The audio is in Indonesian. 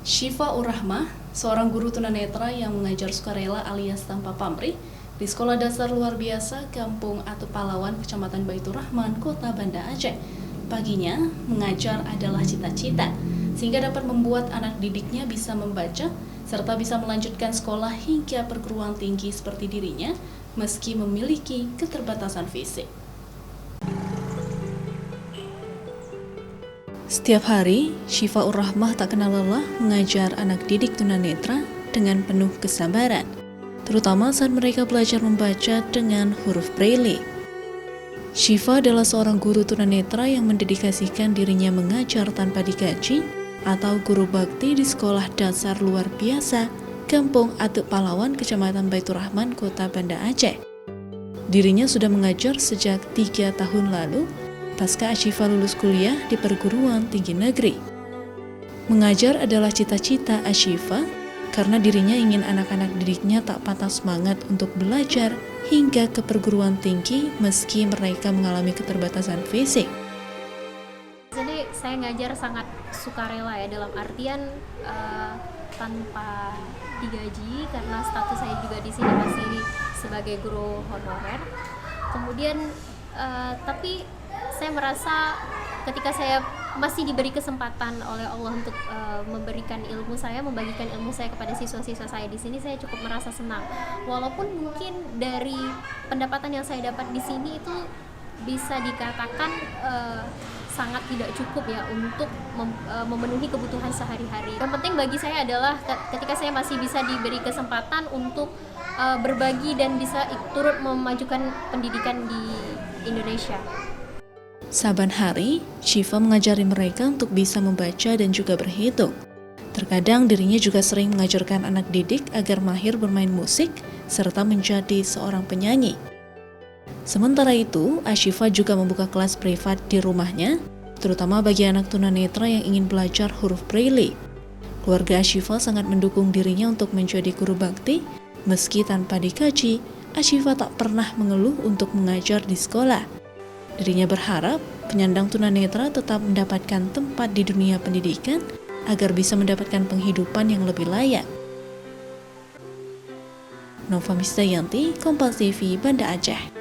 Syifa Urrahmah, seorang guru tunanetra yang mengajar sukarela alias tanpa pamrih di Sekolah Dasar Luar Biasa Kampung Atu Palawan, Kecamatan Baitur Rahman, Kota Banda Aceh. Baginya, mengajar adalah cita-cita, sehingga dapat membuat anak didiknya bisa membaca, serta bisa melanjutkan sekolah hingga perguruan tinggi seperti dirinya, meski memiliki keterbatasan fisik. Setiap hari, Syifa Urrahmah tak kenal lelah mengajar anak didik tunanetra dengan penuh kesabaran, terutama saat mereka belajar membaca dengan huruf Braille. Syifa adalah seorang guru tunanetra yang mendedikasikan dirinya mengajar tanpa digaji atau guru bakti di Sekolah Dasar Luar Biasa Kampung Atu Palawan, Kecamatan Baitur Rahman, Kota Banda Aceh. Dirinya sudah mengajar sejak 3 tahun lalu pasca Syifa lulus kuliah di perguruan tinggi negeri. Mengajar adalah cita-cita Syifa karena dirinya ingin anak-anak didiknya tak patah semangat untuk belajar hingga ke perguruan tinggi meski mereka mengalami keterbatasan fisik. Jadi saya ngajar sangat sukarela ya, dalam artian tanpa digaji karena status saya juga di sini masih sebagai guru honorer. Kemudian tapi saya merasa ketika saya masih diberi kesempatan oleh Allah untuk memberikan ilmu saya, membagikan ilmu saya kepada siswa-siswa saya di sini, saya cukup merasa senang. Walaupun mungkin dari pendapatan yang saya dapat di sini itu bisa dikatakan sangat tidak cukup ya untuk memenuhi kebutuhan sehari-hari. Yang penting bagi saya adalah ketika saya masih bisa diberi kesempatan untuk berbagi dan bisa turut memajukan pendidikan di Indonesia. Saban hari, Syifa mengajari mereka untuk bisa membaca dan juga berhitung. Terkadang dirinya juga sering mengajarkan anak didik agar mahir bermain musik serta menjadi seorang penyanyi. Sementara itu, Syifa juga membuka kelas privat di rumahnya, terutama bagi anak tunanetra yang ingin belajar huruf Braille. Keluarga Syifa sangat mendukung dirinya untuk menjadi guru bakti, meski tanpa digaji, Syifa tak pernah mengeluh untuk mengajar di sekolah. Dirinya berharap penyandang tunanetra tetap mendapatkan tempat di dunia pendidikan agar bisa mendapatkan penghidupan yang lebih layak. Nova Misdayanti, Kompas TV, Banda Aceh.